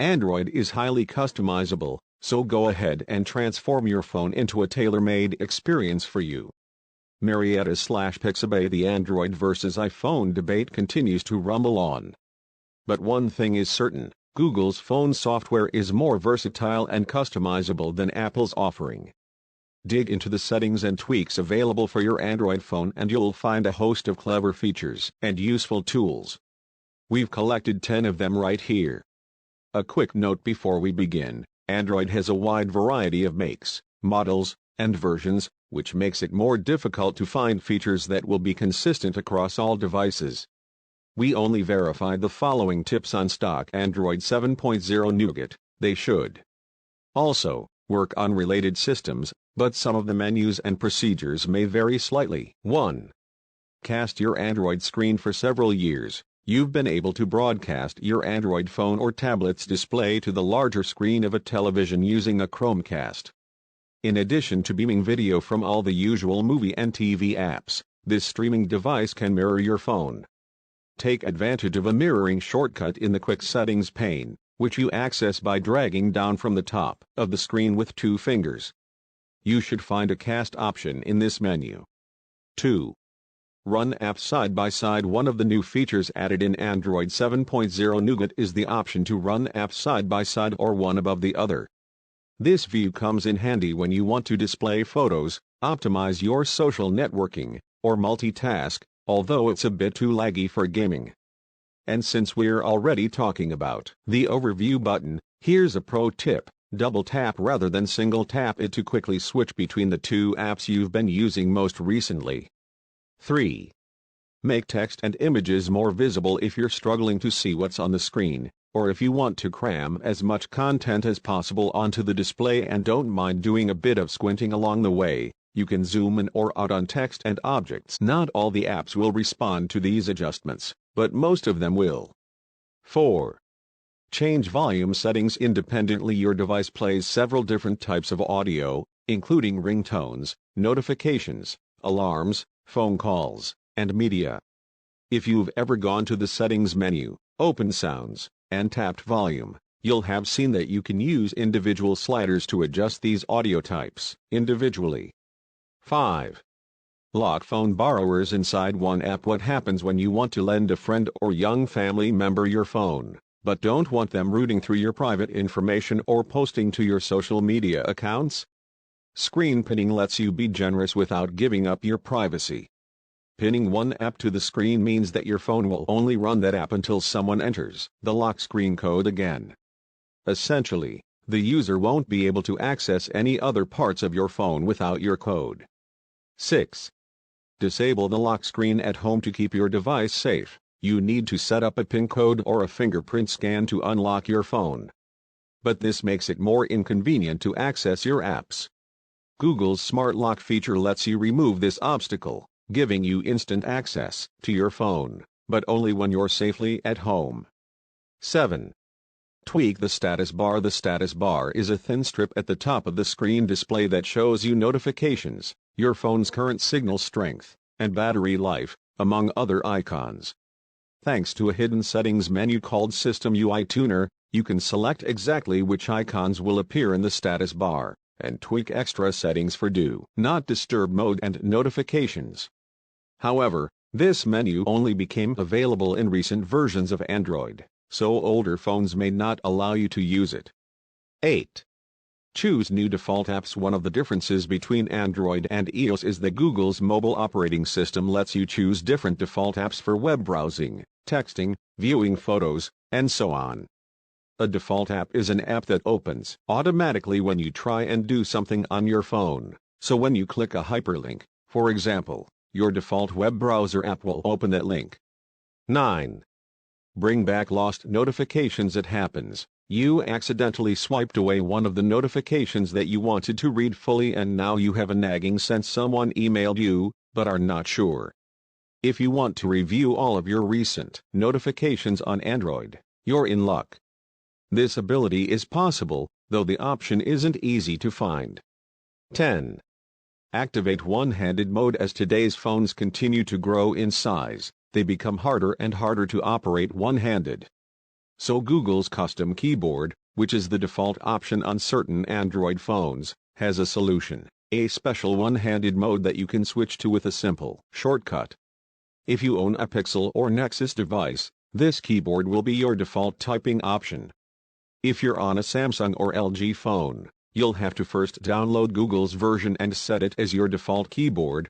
Android is highly customizable, so go ahead and transform your phone into a tailor-made experience for you. Marietta/Pixabay. The Android versus iPhone debate continues to rumble on. But one thing is certain, Google's phone software is more versatile and customizable than Apple's offering. Dig into the settings and tweaks available for your Android phone and you'll find a host of clever features and useful tools. We've collected 10 of them right here. A quick note before we begin, Android has a wide variety of makes, models, and versions, which makes it more difficult to find features that will be consistent across all devices. We only verified the following tips on stock Android 7.0 Nougat. They should also work on related systems, but some of the menus and procedures may vary slightly. 1. Cast your Android screen. For several years, you've been able to broadcast your Android phone or tablet's display to the larger screen of a television using a Chromecast. In addition to beaming video from all the usual movie and TV apps, this streaming device can mirror your phone. Take advantage of a mirroring shortcut in the Quick Settings pane, which you access by dragging down from the top of the screen with 2 fingers. You should find a cast option in this menu. 2. Run apps side by side. One of the new features added in Android 7.0 Nougat is the option to run apps side by side or one above the other. This view comes in handy when you want to display photos, optimize your social networking, or multitask, although it's a bit too laggy for gaming. And since we're already talking about the overview button, here's a pro tip: double tap rather than single tap it to quickly switch between the 2 apps you've been using most recently. 3. Make text and images more visible. If you're struggling to see what's on the screen, or if you want to cram as much content as possible onto the display and don't mind doing a bit of squinting along the way, you can zoom in or out on text and objects. Not all the apps will respond to these adjustments, but most of them will. 4. Change volume settings independently. Your device plays several different types of audio, including ringtones, notifications, alarms, phone calls, and media. If you've ever gone to the settings menu, opened sounds, and tapped volume, you'll have seen that you can use individual sliders to adjust these audio types individually. 5. Lock phone borrowers inside one app. What happens when you want to lend a friend or young family member your phone, but don't want them rooting through your private information or posting to your social media accounts? Screen pinning lets you be generous without giving up your privacy. Pinning one app to the screen means that your phone will only run that app until someone enters the lock screen code again. Essentially, the user won't be able to access any other parts of your phone without your code. 6. Disable the lock screen at home. To keep your device safe, you need to set up a PIN code or a fingerprint scan to unlock your phone. But this makes it more inconvenient to access your apps. Google's Smart Lock feature lets you remove this obstacle, giving you instant access to your phone, but only when you're safely at home. 7. Tweak the status bar. The status bar is a thin strip at the top of the screen display that shows you notifications, your phone's current signal strength, and battery life, among other icons. Thanks to a hidden settings menu called System UI Tuner, you can select exactly which icons will appear in the status bar, and tweak extra settings for Do Not Disturb mode and notifications. However, this menu only became available in recent versions of Android, so older phones may not allow you to use it. 8. Choose new default apps. One of the differences between Android and iOS is that Google's mobile operating system lets you choose different default apps for web browsing, texting, viewing photos, and so on. A default app is an app that opens automatically when you try and do something on your phone, so when you click a hyperlink, for example, your default web browser app will open that link. 9. Bring back lost notifications. It happens you accidentally swiped away one of the notifications that you wanted to read fully and now you have a nagging sense someone emailed you, but are not sure. If you want to review all of your recent notifications on Android, you're in luck. This ability is possible, though the option isn't easy to find. 10. Activate one-handed mode. As today's phones continue to grow in size, they become harder and harder to operate one-handed. So Google's custom keyboard, which is the default option on certain Android phones, has a solution, a special one-handed mode that you can switch to with a simple shortcut. If you own a Pixel or Nexus device, this keyboard will be your default typing option. If you're on a Samsung or LG phone, you'll have to first download Google's version and set it as your default keyboard,